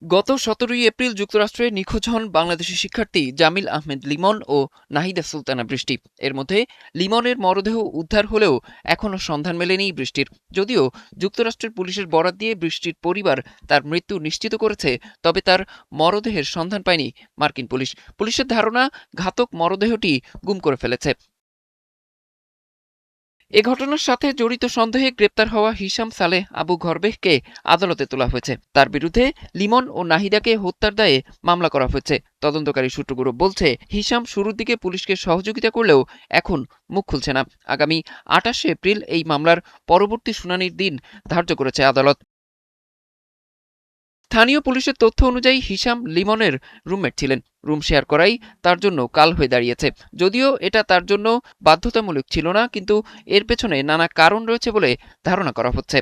গত ১৭ এপ্রিল যুক্তরাষ্ট্রে নিখোঁজ হন বাংলাদেশি শিক্ষার্থী জামিল আহমেদ লিমন ও নাহিদা সুলতানা বৃষ্টি। এর মধ্যে লিমনের মরদেহ উদ্ধার হলেও এখনও সন্ধান মেলেনি বৃষ্টির। যদিও যুক্তরাষ্ট্রের পুলিশের বরাত দিয়ে বৃষ্টির পরিবার তার মৃত্যু নিশ্চিত করেছে, তবে তার মরদেহের সন্ধান পায়নি মার্কিন পুলিশ। পুলিশের ধারণা, ঘাতক মরদেহটি গুম করে ফেলেছে। এ ঘটনার সাথে জড়িত সন্দেহে গ্রেপ্তার হওয়া হিশাম সালেহ আবু ঘরবেহকে আদালতে তোলা হয়েছে। তার বিরুদ্ধে লিমন ও নাহিদাকে হত্যার দায়ে মামলা করা হয়েছে। তদন্তকারী সূত্রগুলো বলছে, হিশাম শুরুর দিকে পুলিশকে সহযোগিতা করলেও এখন মুখ খুলছে না। আগামী ২৮ এপ্রিল এই মামলার পরবর্তী শুনানির দিন ধার্য করেছে আদালত। স্থানীয় পুলিশের তথ্য অনুযায়ী হিশাম লিমনের রুমমেট ছিলেন। রুম শেয়ার করাই তার জন্য কাল হয়ে দাঁড়িয়েছে। যদিও এটা তার জন্য বাধ্যতামূলক ছিল না, কিন্তু এর পেছনে নানা কারণ রয়েছে বলে ধারণা করা হচ্ছে।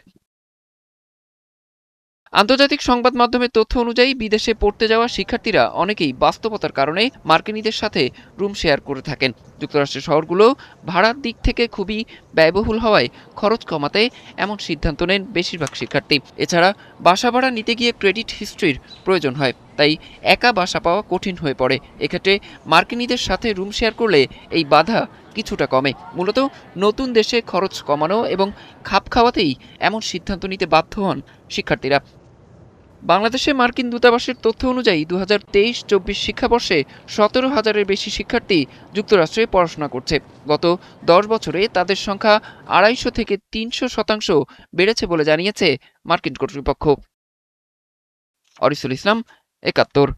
আন্তর্জাতিক সংবাদ মাধ্যমের তথ্য অনুযায়ী বিদেশে পড়তে যাওয়া শিক্ষার্থীরা অনেকেই বাস্তবতার কারণে মার্কিনীদের সাথে রুম শেয়ার করে থাকেন। যুক্তরাষ্ট্রের শহরগুলো ভাড়ার দিক থেকে খুবই ব্যয়বহুল হওয়ায় খরচ কমাতে এমন সিদ্ধান্ত নেন বেশিরভাগ শিক্ষার্থী। এছাড়া বাসা ভাড়া নিতে গিয়ে ক্রেডিট হিস্ট্রির প্রয়োজন হয়, তাই একা বাসা পাওয়া কঠিন হয়ে পড়ে। এক্ষেত্রে মার্কিনীদের সাথে রুম শেয়ার করলে এই বাধা কিছুটা কমে। মূলত নতুন দেশে খরচ কমানো এবং খাপ খাওয়াতেই এমন সিদ্ধান্ত নিতে বাধ্য হন শিক্ষার্থীরা। বাংলাদেশে মার্কিন দূতাবাসের তথ্য অনুযায়ী ২০২৩-২৪ শিক্ষাবর্ষে ১৭,০০০-এর বেশি শিক্ষার্থী যুক্তরাষ্ট্রে পড়াশোনা করছে। গত ১০ বছরে তাদের সংখ্যা ২৫০ থেকে ৩০০% বেড়েছে বলে জানিয়েছে মার্কিন কর্তৃপক্ষ। অরিসুল ইসলাম, ৭১।